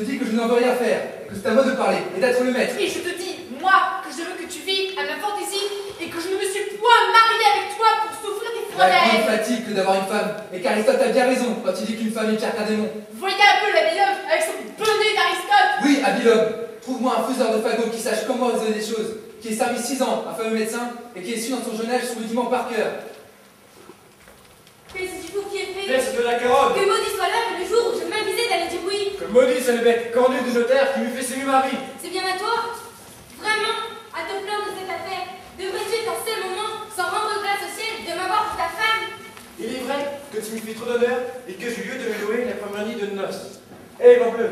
te dis que je n'en veux rien faire, que c'est à moi de parler et d'être le maître. Et je te dis, moi, que je veux que tu vives à ma fantaisie et que je ne me suis point mariée avec toi pour souffrir des La grande froideurs. fatigue que d'avoir une femme, et qu'Aristote a bien raison quand il dit qu'une femme est pire qu'un démon. Voyez un peu l'habillhomme avec son bonnet d'Aristote. Oui, Abilhomme, trouve-moi un faiseur de fagots qui sache comment raisonner des choses, qui ait servi 6 ans à un fameux médecin et qui ait su dans son jeune âge son rudiment par cœur. Qu'est-ce qu'il faut qu'il ait fait? Laisse de la carotte. Que maudit soit l'heure et le jour où je m'avisais d'aller dire oui. Que maudit c'est le bec cornu du notaire qui lui fait ses maris. C'est bien à toi? Vraiment? À te plaindre de cette affaire? Devrais-tu être en ce moment, sans rendre grâce au ciel, de m'avoir pour ta femme? Il est vrai que tu me fais trop d'honneur et que j'ai lieu de me louer la première nuit de noces. Eh, mon bleu,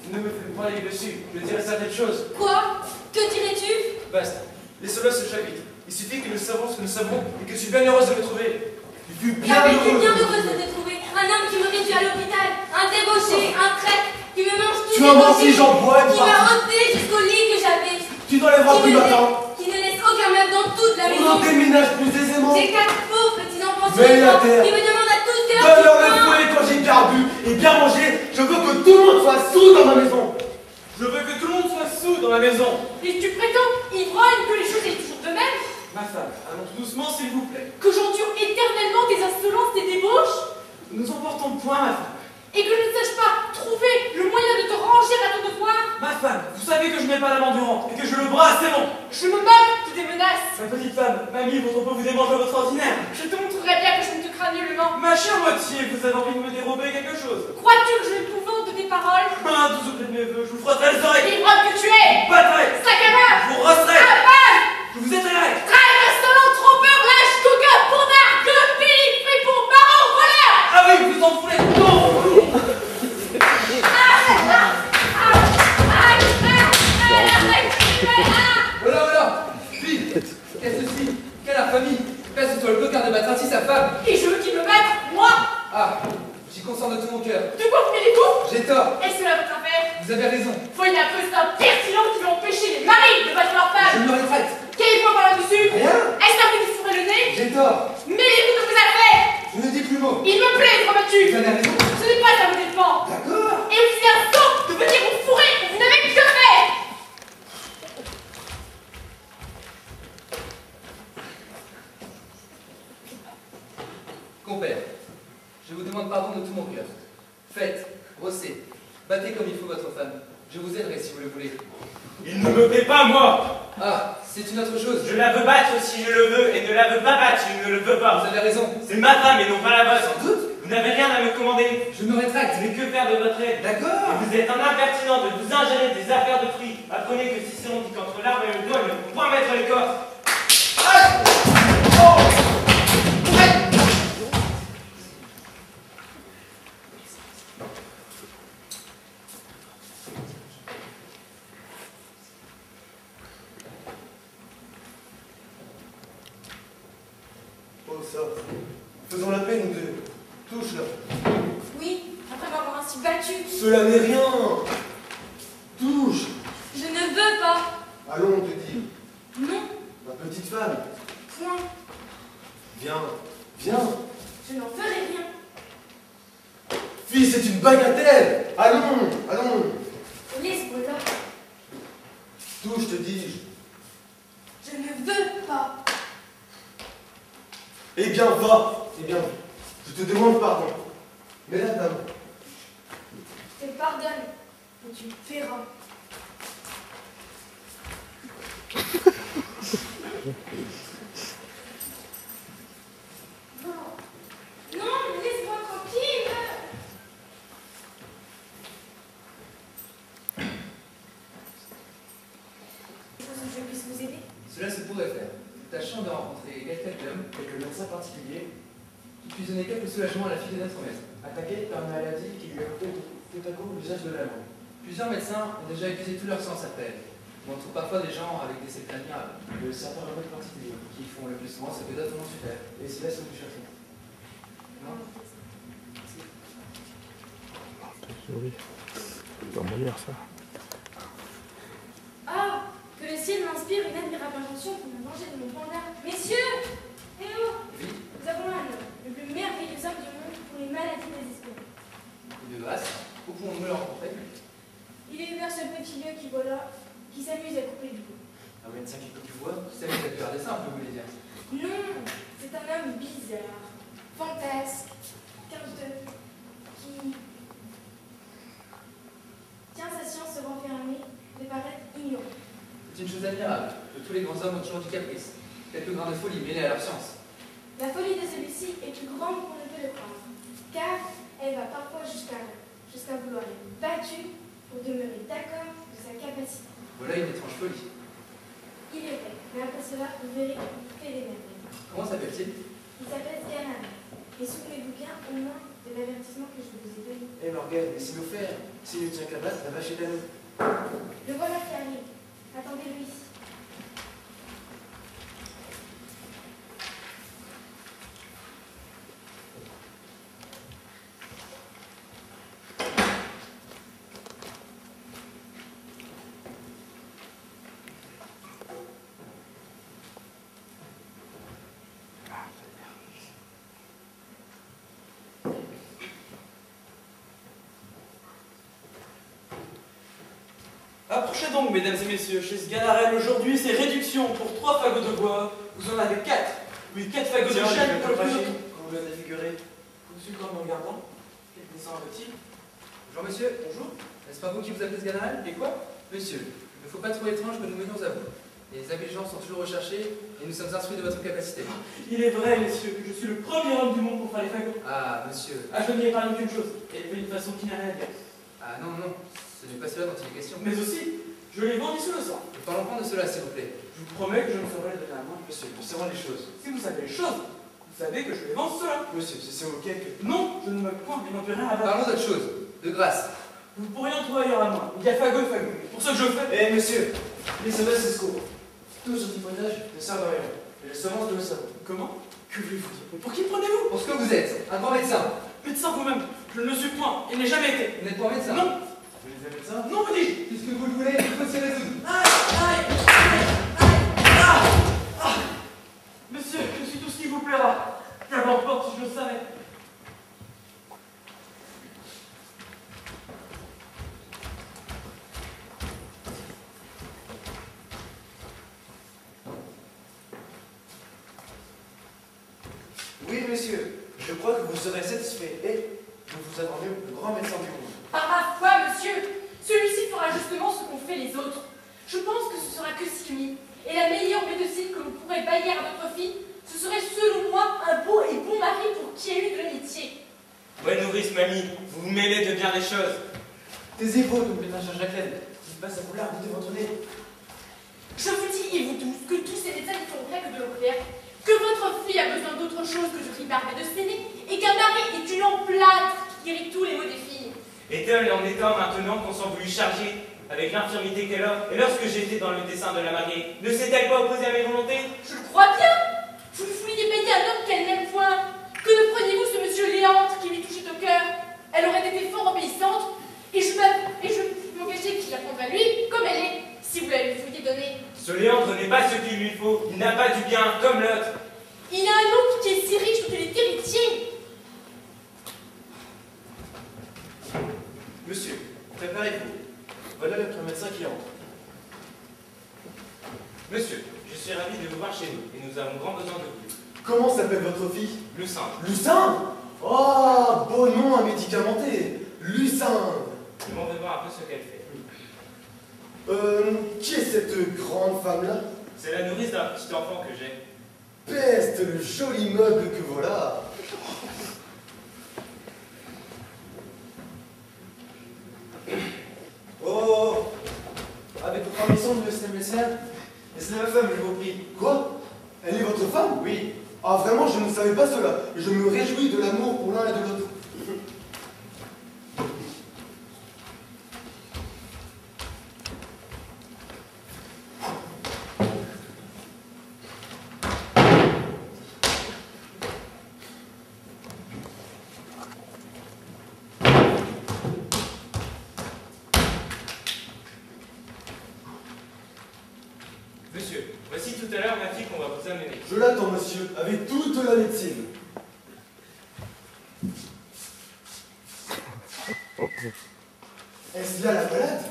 ne me fais pas aller dessus, je dirai certaines choses. Quoi? Que dirais-tu? Basta, laisse-le ce chapitre. Il suffit que nous savons ce que nous savons et que je suis bien heureuse de le trouver. Je suis bien J'avais été bien heureuse. heureuse de te trouver. Un homme qui me réduit à l'hôpital, un débauché, un traître, qui me mange tout Tu as menti, j'en bois une qui m'a partie. ôté jusqu'au lit que j'avais. Tu dois les voir plus matin. Qui ne laisse aucun meuble dans toute la maison. On déménage plus aisément. J'ai 4 pauvres petits enfants sur Mais les la bancs terre. qui me demandent à tous cœur Donne-leur du le pain. fouet quand j'ai bien bu et bien mangé. Je veux que tout le monde soit sous dans ma maison. Je veux que tout le monde soit sous dans la maison. Et tu prétends, ivrogne, que les choses aient toujours de même? Ma femme, allons doucement s'il vous plaît. Que j'endure éternellement tes insolences, tes débauches? Nous emportons point, ma femme. Et que je ne sache pas trouver le moyen de te ranger à ton devoir? Ma femme, vous savez que je n'ai pas l'amant durant et que je le brasse, c'est bon. Je me moque de tes menaces. Ma petite femme, mamie, votre peau vous démange à votre ordinaire. Je te montrerai bien que je ne te crains nullement. Ma chère moitié, vous avez envie de me dérober quelque chose. Crois-tu que je m'épouvante de tes paroles? Ah, tout auprès de mes voeux, je vous frotterai les oreilles. Ivrogne que tu es! Battrai, Saccameur! je vous rosserai, Avale! je vous éteindrai. Traître, insolent, trompeur, lâche, coquin, bourdard, gueule, Philippe, fripon, baron, voleur! Ah oui, vous en foutez. Non. Voilà, voilà! Fille! Qu'est-ce que c'est? Quelle infamie! Passe-toi le coquin de battre ainsi sa femme! Et je veux qu'il me batte, moi! Ah! J'y consens de tout mon cœur. De quoi vous les coups? J'ai tort! Est-ce cela votre affaire? Vous avez raison! Voyez un peu cet impertinent qui veut empêcher les maris de battre leur Je femme! me retraite! Qu'avez-vous par là-dessus? Rien! Est-ce un peu vous fourrez le nez? J'ai tort! Mêlez-vous de vos affaires! Je ne dis plus mot! Il me plaît d'être battu! Vous avez raison! Ce n'est pas à vous dépend! D'accord! Et vous êtes un sot de venir vous fourrer où vous n'avez que faire! Compère, je vous demande pardon de tout mon cœur. Faites, brossez, battez comme il faut votre femme. Je vous aiderai si vous le voulez. Il ne me plaît pas, moi. Ah, c'est une autre chose. Je la veux battre si je le veux et ne la veux pas battre si je ne le veux Vous pas. avez raison. C'est ma femme et non pas la vôtre. Sans doute. Vous n'avez rien à me commander. Je me rétracte. Mais que faire de votre aide? D'accord. Et vous êtes un impertinent de vous ingérer des affaires de prix. Apprenez que si c'est on dit qu'entre l'arbre et le doigt, il ne faut point mettre les corps. Oh ça, faisons la paix nous deux. Touche-la. Oui, après m'avoir ainsi battu. Cela n'est rien. Touche. Je ne veux pas. Allons, on te dit. Non, Ma petite femme. point. Viens, viens. Je n'en ferai rien. Fille, c'est une bagatelle. Allons, allons. Laisse-moi là. Touche, te dis-je. Je ne veux pas. Eh bien, va. Eh bien, je te demande pardon. Mais la dame. Je te pardonne, mais tu me paieras. Non, non, laisse-moi tranquille. Est-ce que je puisse vous aider? Cela se pourrait faire. Tâchons de rencontrer quelqu'un d'homme, quelques médecins particuliers, qui puisse donner quelques soulagements à la fille de notre maître. Attaqué par une maladie qui lui a fait tout à coup l'usage de la langue. Plusieurs médecins ont déjà épuisé tout leur sens après elle. On trouve parfois des gens avec des secrets admirables, De certains remèdes particuliers. qui font le plus souvent ce que d'autres n'ont su faire. Et c'est là ce que nous cherchons. Non? Oui. C'est pas mourir ça. Ah, que le ciel m'inspire une admirable invention pour me venger de mon panda. Messieurs, eh oh, Oui, nous avons un homme, le plus merveilleux homme du monde pour les maladies désespérées. de grâce, où pouvons-nous le rencontrer? bizarre, fantasque, quelqu'un qui tient sa science se renfermer de paraître ignorant. C'est une chose admirable, que tous les grands hommes ont toujours du caprice, quelques grains de folie mêlés à leur science. La folie de celui-ci est plus grande qu'on ne peut le croire, car elle va parfois jusqu'à vouloir être battue pour demeurer d'accord de sa capacité. Voilà une étrange folie. Il est vrai, mais après cela, vous verrez qu'il fait des merveilles. Comment s'appelle-t-il? Il s'appelle Scanner. Et souvenez-vous bien au moins de l'avertissement que je vous ai donné. Eh Morgane, laissez-nous faire. S'il ne tient qu'à battre, la vache est à nous. Le voilà qui arrive. Attendez-le ici. Approchez donc, mesdames et messieurs, chez Sganarelle aujourd'hui, c'est réduction pour 3 fagots de bois. Vous en avez 4. Oui, 4 fagots de chêne pour le plus. Quand vous l'avez figuré. Consultant en regardant. Quel dessin avait-il? Bonjour monsieur. Bonjour. N'est-ce pas vous qui vous appelez Sganarelle? Et quoi? Monsieur, il ne faut pas trop étrange que nous venions à vous. Les habiles gens sont toujours recherchés et nous sommes instruits de votre capacité. Il est vrai, messieurs, que je suis le premier homme du monde pour faire les fagots. Ah, monsieur. Ah, je n'y ai pas qu'une chose. Et d'une façon qui n'a rien à dire. Ah non, non, ce n'est pas cela dont il est question. Mais aussi, je les vendis sous le sang. Ne parlons pas de cela, s'il vous plaît. Je vous promets que je ne saurais donner à moi. Monsieur, poussez-moi les choses. Si vous savez les choses, vous savez que je les vends cela. Monsieur, c'est au quelque. Non, je ne me point, il n'en peut rien à battre. Parlons d'autre chose, de grâce. Vous pourriez en trouver ailleurs à moi. Il y a fagot et fagot. Pour ce que je fais. Eh monsieur, les sauvages escrocs. Tout ce témoignage ne sert à rien. Et la semence de le savoir. Comment? Que voulez-vous dire? Mais pour qui prenez-vous? Pour ce que vous êtes, un grand médecin. Médecin vous-même. Je ne le suis point. Il n'est jamais été. Vous n'êtes pas médecin. Non. Vous les avez ça? Non, vous dis-je. Puisque vous le voulez, il faut s'y résoudre. Monsieur, je suis tout ce qui vous plaira. Qu'importe si je le savais. Oui, monsieur. Je crois que vous serez satisfait. Et nous vous avons mieux le grand médecin du monde. Par ma foi, monsieur, celui-ci fera justement ce qu'ont fait les autres. Je pense que ce sera que Sylvie. Et la meilleure médecine que vous pourrez bailler à votre fille, ce serait selon moi un beau et bon mari pour qui ait eu de l'amitié. Ouais, nourrice, mamie, vous vous mêlez de bien des choses. Taisez-vous, donc, ménage à Jacqueline. Dites pas à vouloir goûter votre nez. Je vous dis, et vous tous, que tous ces médecins ne font rien que de le clair, que votre fille a besoin d'autre chose que de ribarbe et de séné, et qu'un mari est une emplâtre qui guérit tous les maux des filles. Est-elle en état maintenant qu'on s'en voulu charger avec l'infirmité qu'elle a, et lorsque j'étais dans le dessein de la marier, ne s'est-elle pas opposée à mes volontés? Je le crois bien. Vous ne vouliez payer un homme qu'elle n'aime point. Que ne preniez-vous ce monsieur Léandre qui lui touchait au cœur? Elle aurait été fort obéissante, et je m'engageais qu'il la prendrait lui comme elle est, si vous la lui vouliez donner. Ce Léandre n'est pas ce qu'il lui faut, il n'a pas du bien, comme l'autre. Il a un oncle qui est si riche que les héritiers. Monsieur, préparez-vous. Voilà le premier médecin qui entre. Monsieur, je suis ravi de vous voir chez nous, et nous avons grand besoin de vous. Comment s'appelle votre fille? Lucin. Lucin? Oh, beau nom à médicamenter. Lucin. Je m'en vais voir un peu ce qu'elle fait. Qui est cette grande femme-là? C'est la nourrice d'un petit enfant que j'ai. Peste, le joli meuble que voilà. Oh, avec votre permission, monsieur le médecin, laissez ma femme, je vous prie. Quoi? Elle est votre femme? Oui. Ah, vraiment, je ne savais pas cela. Et je me réjouis de l'amour pour l'un et de l'autre. Monsieur, voici tout à l'heure ma fille qu'on va vous amener. Je l'attends, monsieur, avec toute la médecine. Est-ce là la malade?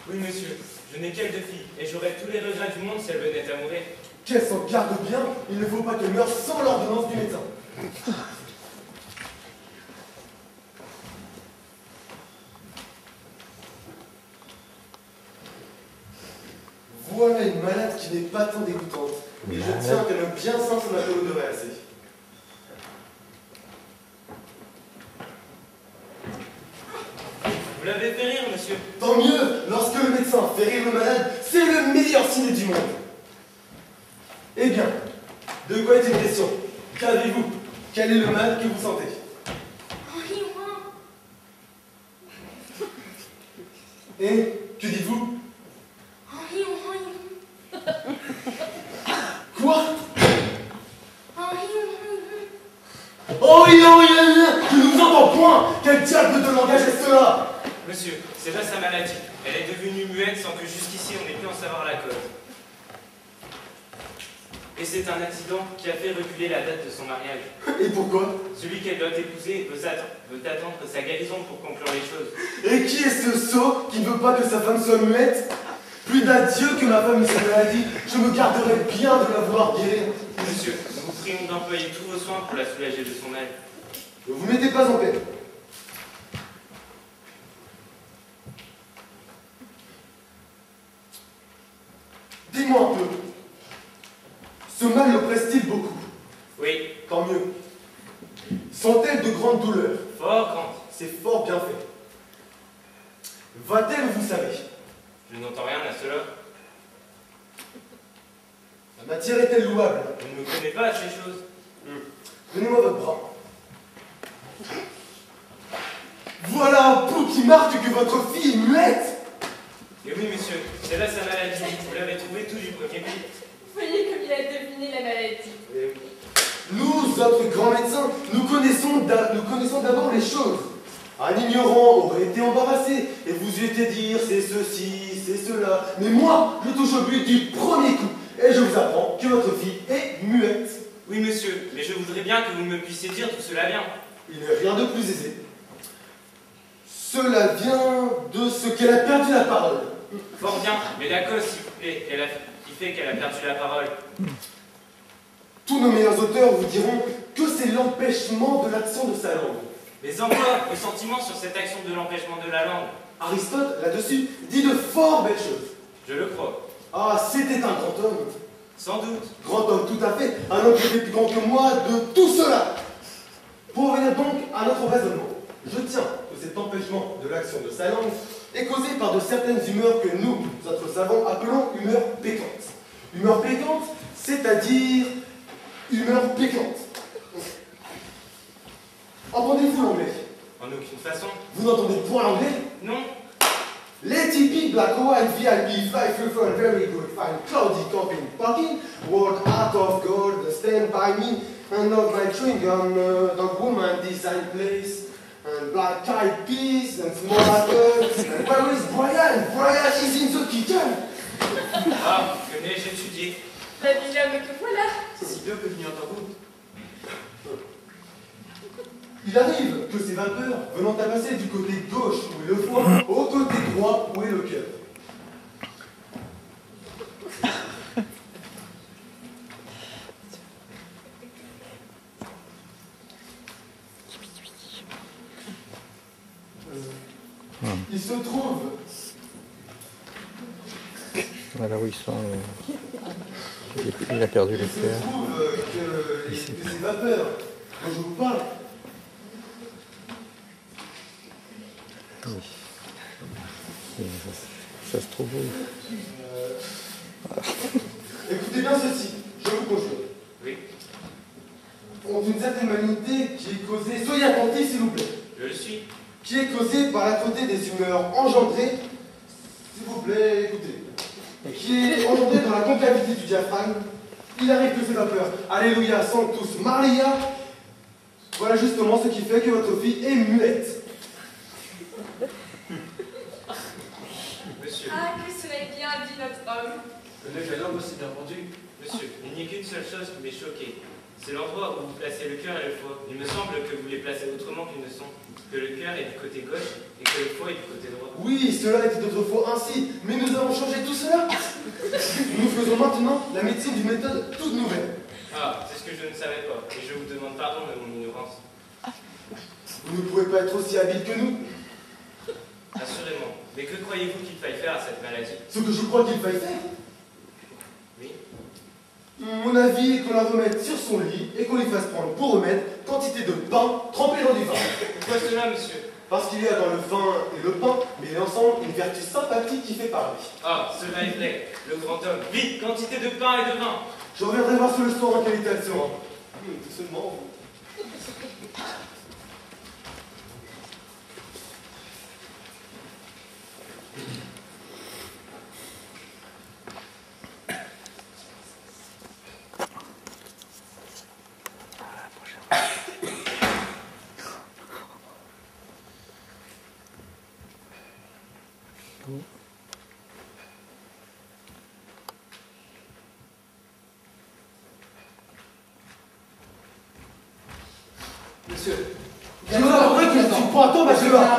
Oui, monsieur, je n'ai qu'elle de fille, et j'aurais tous les regrets du monde si elle venait à mourir. Qu'elle s'en garde bien, il ne faut pas qu'elle meure sans l'ordonnance du médecin. Voilà une malade qui n'est pas tant dégoûtante. Et je tiens qu'elle me bien sent son apéro de réassé. Vous l'avez fait rire, monsieur. Tant mieux, lorsque le médecin fait rire le malade, c'est le meilleur signe du monde. Eh bien, de quoi est-il question? Qu'avez-vous? Quel est le mal que vous sentez? Henri, moi. Et que dites-vous? Henri. Quoi? Henri. Oh oui, je ne vous entends point. Quel diable de langage est cela? Monsieur, c'est là sa maladie. Elle est devenue muette sans que jusqu'ici on ait pu en savoir la cause. Et c'est un accident qui a fait reculer la date de son mariage. Et pourquoi? Celui qu'elle doit épouser veut attendre sa guérison pour conclure les choses. Et qui est ce sot qui ne veut pas que sa femme soit muette? Plus d'adieu que ma femme ait sa maladie, je me garderai bien de la vouloir guérir. Monsieur, nous vous prions d'employer tous vos soins pour la soulager de son mal. Ne vous mettez pas en peine. Dis-moi un peu. Ce mal l'oppresse-t-il beaucoup? Oui, Tant mieux. Sont-elles de grandes douleurs? fort grande. C'est fort bien fait. Va-t-elle, vous savez? Je n'entends rien à cela. La matière est-elle louable? Je ne me connais pas à ces choses. Donnez-moi votre bras. Voilà un pouls qui marque que votre fille est muette. Et oui, monsieur, c'est là sa maladie. Vous l'avez trouvé tout du premier coup. Vous voyez comme il a deviné la maladie. Nous, autres grands médecins, nous connaissons d'abord les choses. Un ignorant aurait été embarrassé et vous eûtes été dire c'est ceci, c'est cela. Mais moi, je touche au but du premier coup et je vous apprends que votre fille est muette. Oui, monsieur, mais je voudrais bien que vous me puissiez dire d'où cela vient. Il n'est rien de plus aisé. Cela vient de ce qu'elle a perdu la parole. Fort bien, mais la cause, s'il vous plaît, qui fait qu'elle a perdu la parole. Tous nos meilleurs auteurs vous diront que c'est l'empêchement de l'action de sa langue. Les emplois, vos sentiments sur cette action de l'empêchement de la langue. Aristote, là-dessus, dit de fort belles choses. Je le crois. Ah, c'était un grand homme. Sans doute. Grand homme, tout à fait. Un homme qui était plus grand que moi de tout cela. Pour revenir donc à notre raisonnement, je tiens que cet empêchement de l'action de sa langue est causé par de certaines humeurs que nous, autres savants, appelons humeurs péquantes. Humeurs péquantes, c'est-à-dire humeurs piquantes. Entendez-vous l'anglais? En aucune façon. Vous n'entendez point l'anglais? Non. Les typiques black and white VIP fly through and very good fine cloudy camping parking world out of gold stand by me and love my chewing gum dog woman design place and black eyed peas and small apples and where is Brian? Brian is in the kitchen. Ah, que n'ai-je étudié? L'homme que voilà. Si peu que venir dans vous. Il arrive que ces vapeurs venant à passer du côté gauche où est le foie au côté droit où est le cœur. Il se trouve Voilà où ils sont. Il a perdu le Il se cœur. trouve que ces vapeurs dont je vous parle Ça se trouve où? écoutez bien ceci, je vous conjure. Oui, Ont une certaine malignité qui est causée, soyez attentifs s'il vous plaît, je le suis. qui est causée par la côté des humeurs engendrées, s'il vous plaît, écoutez, qui est engendrée dans la concavité du diaphragme. Il arrive que ces vapeurs, alléluia, sanctus, Maria, voilà justement ce qui fait que votre fille est muette. Monsieur, Ah, que cela est bien dit, notre homme. Connais-je la langue aussi bien pendue? monsieur, il n'y a qu'une seule chose qui m'est choqué. C'est l'endroit où vous placez le cœur et le foie. Il me semble que vous les placez autrement qu'ils ne sont. Que le cœur est du côté gauche et que le foie est du côté droit. Oui, cela était autrefois ainsi, mais nous avons changé tout cela. Nous faisons maintenant la médecine d'une méthode toute nouvelle. Ah, c'est ce que je ne savais pas, et je vous demande pardon de mon ignorance. Vous ne pouvez pas être aussi habile que nous. Assurément. Mais que croyez-vous qu'il faille faire à cette maladie? Ce que je crois qu'il faille faire. Oui. Mon avis est qu'on la remette sur son lit et qu'on lui fasse prendre pour remède quantité de pain trempé dans du vin. Pourquoi cela, monsieur? Parce qu'il y a dans le vin et le pain, mais ensemble, une vertu sympathique qui fait parler. Ah, cela est vrai. Le grand homme. Vite, quantité de pain et de vin. Je reviendrai voir ce restaurant quel état elle sera. Seulement vous. Monsieur. Je vous avouerai que je suis pas ma chemin.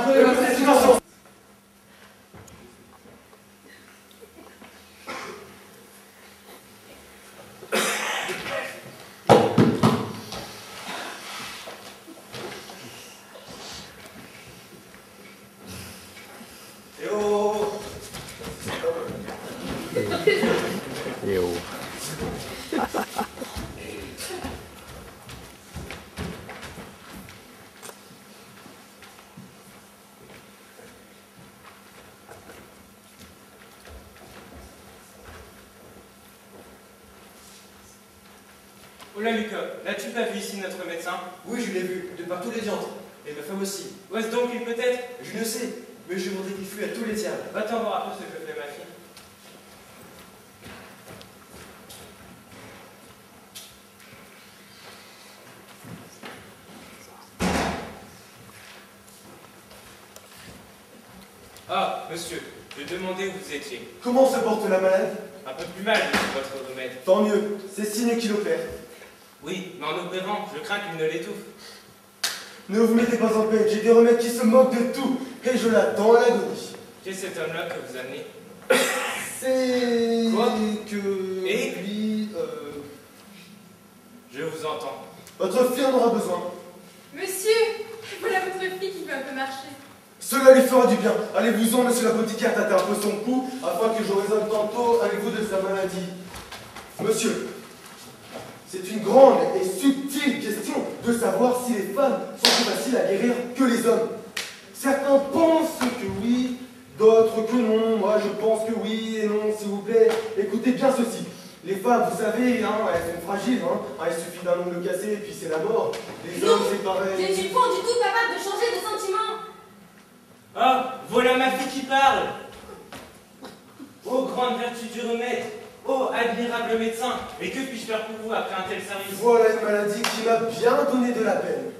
Et oh. Oh là, Lucas, n'as-tu pas vu ici notre médecin? Oui, je l'ai vu, de par tous les diantres. Et ma femme aussi. Où est-ce donc il peut être? Je ne sais, mais je voudrais qu'il fût à tous les tiers. Va-t'en voir un peu ce que fait ma fille. Ah, monsieur, je demandais où vous étiez. Comment se porte la maladie? Un peu plus mal, monsieur, votre remède. Tant mieux, c'est signe qu'il opère. Oui, mais en opérant, je crains qu'il ne l'étouffe. Ne vous mettez pas en peine, j'ai des remèdes qui se moquent de tout, et je l'attends à l'agonie. Qui est cet homme-là que vous amenez? C'est... Quoi que... Et lui... Je vous entends. Votre fille en aura besoin. Monsieur, voilà votre fille qui peut un peu marcher. Cela lui fera du bien. Allez-vous-en, monsieur l'apothicaire, tâtez un peu son pouls, afin que je raisonne tantôt avec vous de sa maladie. Monsieur, c'est une grande et subtile question de savoir si les femmes sont plus faciles à guérir que les hommes. Certains pensent que oui, d'autres que non. Moi, je pense que oui et non, s'il vous plaît. Écoutez bien ceci. Les femmes, vous savez, hein, elles sont fragiles. Hein. Il suffit d'un ongle cassé et puis c'est la mort. Les hommes, c'est Je pareil. ne suis pas du tout capable de changer de sentiment. Ah, voilà ma fille qui parle. Ô grande vertu du remède, ô admirable médecin, et que puis-je faire pour vous après un tel service? Voilà une maladie qui m'a bien donné de la peine.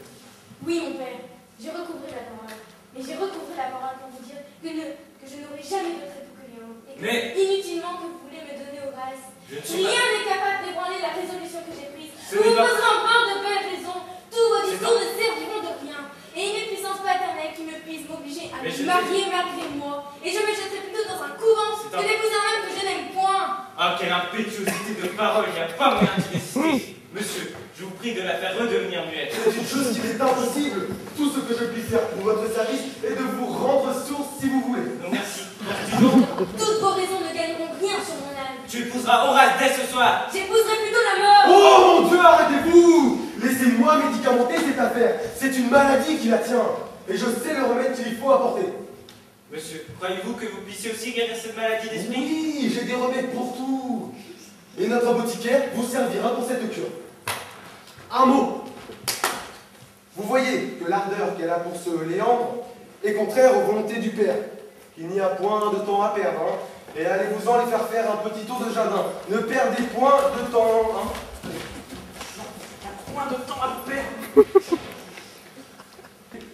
Oui, mon père, j'ai recouvré la parole. Mais j'ai recouvré la parole pour vous dire que je n'aurai jamais d'autre époux que Léon. Et que Mais- inutilement que vous voulez me donner au grâce. Je ne suis pas... Rien n'est capable d'ébranler la résolution que j'ai prise. Ce Vous n'est me pas- poserez encore de belles raisons. Tous vos C'est discours ne serviront de rien. Et une puissance paternelle qui me puisse m'obliger à Mais me je- marier malgré moi. Et je me jetterai plutôt dans un couvent C'est que un- d'épouser un homme que je n'aime point. Ah, quelle impétuosité de parole, il n'y a pas moyen d'y résister. Monsieur, je vous prie de la faire redevenir muette. C'est une chose qui m'est impossible. Tout ce que je puis faire pour votre service est de vous rendre source si vous voulez. Non, merci. Continuons. Toutes vos raisons ne gagneront rien sur mon âme. Tu épouseras Horace dès ce soir. J'épouserai plutôt la mort. Oh mon Dieu, arrêtez-vous! Laissez-moi médicamenter cette affaire. C'est une maladie qui la tient. Et je sais le remède qu'il faut apporter. Monsieur, croyez-vous que vous puissiez aussi guérir cette maladie d'esprit? Oui, j'ai des remèdes pour tout. Et notre apothicaire vous servira pour cette cure. Un mot. Vous voyez que l'ardeur qu'elle a pour ce Léandre est contraire aux volontés du Père. Il n'y a point de temps à perdre. Hein. Et allez-vous-en les faire faire un petit tour de jardin. Ne perdez point de temps. Hein. Point de temps à perdre.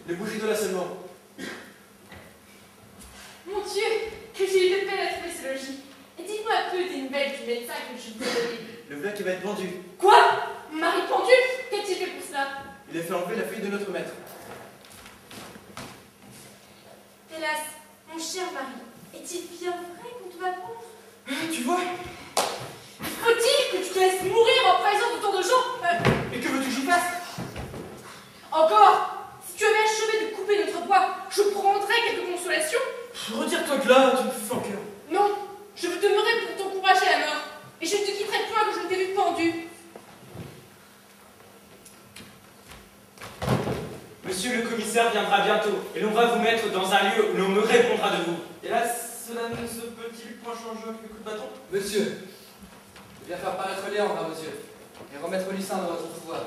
Les bougies de la seulement. Mon Dieu, que j'ai eu de peine à trouver ce logis. Et dites-moi un peu des nouvelles du médecin que je vous ai donné. Le voilà qui va être vendu. Quoi? Mon mari pendu? Qu'a-t-il fait pour cela? Il a fait enlever la fille de notre maître. Hélas, mon cher mari, est-il bien vrai qu'on doit prendre? Tu vois? Faut-il que tu te laisses mourir en présence d'autant de gens Et que veux-tu que j'y fasse? Encore, si tu avais achevé de couper notre bois, je prendrais quelques consolations. Retire-toi de là, tu me fais en cœur. Non, je veux demeurer pour t'encourager à la mort. Et je ne te quitterai point que je ne t'ai vu pendu. Monsieur le commissaire viendra bientôt, et l'on va vous mettre dans un lieu où l'on me répondra de vous. Et là, cela ne se peut-il point changer avec le coup de bâton? Monsieur, je viens faire paraître Léandre, monsieur, et remettre Lucien dans votre pouvoir.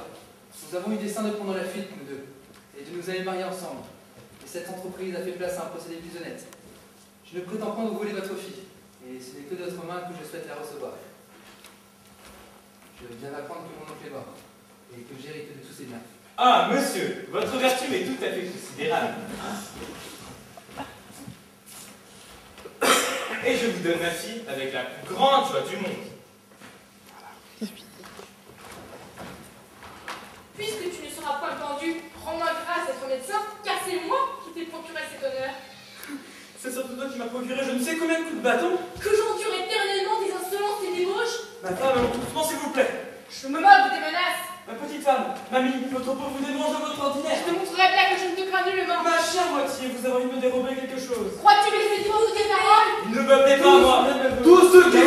Nous avons eu dessein de prendre la fuite, nous deux, et de nous aller marier ensemble. Et cette entreprise a fait place à un procédé plus honnête. Je ne prétends point vous voler votre fille, et ce n'est que de votre main que je souhaite la recevoir. Je viens d'apprendre que mon oncle est mort, et que j'hérite de tous ses biens. Ah, monsieur, votre vertu est tout à fait considérable. Et je vous donne ma fille avec la plus grande joie du monde. Puisque tu ne seras point pendu, rends-moi grâce d'être médecin, car c'est moi qui t'ai procuré cet honneur. C'est surtout toi qui m'as procuré je ne sais combien de coups de bâton. Que j'endure éternellement tes insolences et débauches. Ma femme, allons tout doucement, s'il vous plaît. Je me moque de tes menaces. Ma petite femme, mamie, votre peau vous démange à votre ordinaire. Je te montrerai bien que je ne te crains nullement. Ma chère moitié, vous avez envie de me dérober quelque chose. Crois-tu que je vais dire de tes paroles? Il ne me plaît pas, moi. Tous ceux qui